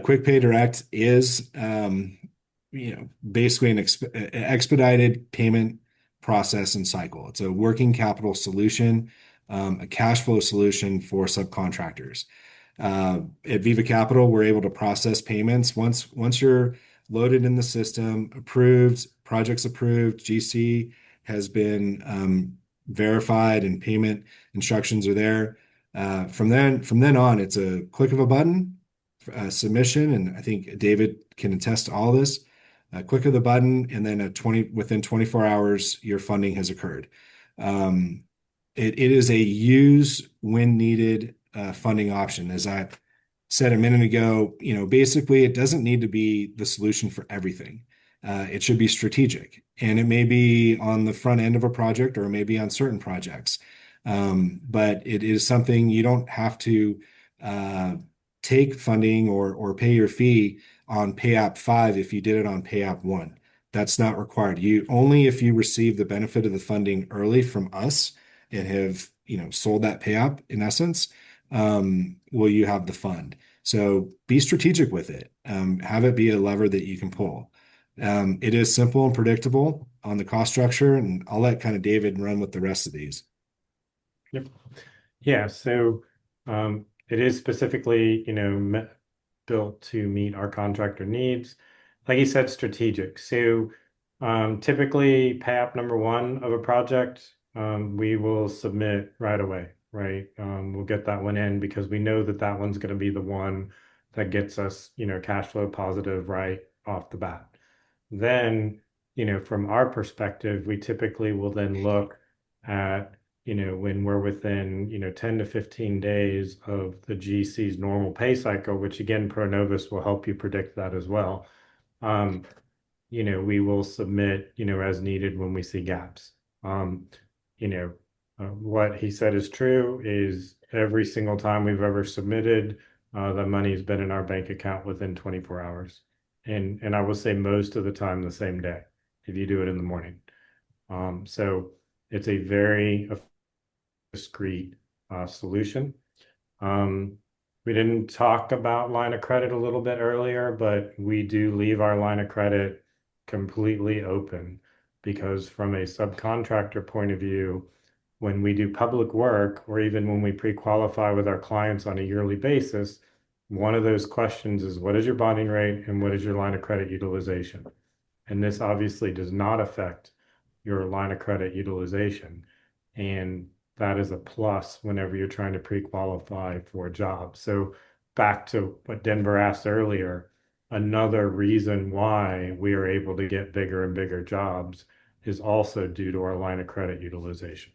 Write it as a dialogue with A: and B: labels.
A: QuickPay Direct is, basically an expedited payment process and cycle. It's a working capital solution, a cash flow solution for subcontractors. At Viva Capital, we're able to process payments once you're loaded in the system, approved, projects approved, GC has been verified, and payment instructions are there. From then on, it's a click of a button, submission, and I think David can attest to all this. A click of the button, and then within 24 hours, your funding has occurred. It is a use when needed funding option. As I said a minute ago, basically it doesn't need to be the solution for everything. It should be strategic, and it may be on the front end of a project or maybe on certain projects. But it is something you don't have to take funding or pay your fee on Pay App 5 if you did it on Pay App 1. That's not required. You only if you receive the benefit of the funding early from us and have, sold that pay app in essence, will you have the fund. So be strategic with it. Have it be a lever that you can pull. It is simple and predictable on the cost structure, and I'll let kind of David run with the rest of these.
B: Yep. Yeah, so it is specifically, built to meet our contractor needs. Like you said, strategic. So typically, pay app number one of a project, we will submit right away, right? We'll get that one in because we know that that one's going to be the one that gets us, cash flow positive right off the bat. Then, from our perspective, we typically will then look at when we're within, 10 to 15 days of the GC's normal pay cycle, which again, Pronovus will help you predict that as well. We will submit, as needed when we see gaps. What he said is true is every single time we've ever submitted, the money's been in our bank account within 24 hours. And I will say most of the time the same day if you do it in the morning. So it's a very discrete solution. We didn't talk about line of credit a little bit earlier, but we do leave our line of credit completely open because from a subcontractor point of view, when we do public work or even when we pre-qualify with our clients on a yearly basis, one of those questions is what is your bonding rate and what is your line of credit utilization? And this obviously does not affect your line of credit utilization. And that is a plus whenever you're trying to pre-qualify for a job. So back to what Denver asked earlier, another reason why we are able to get bigger and bigger jobs is also due to our line of credit utilization.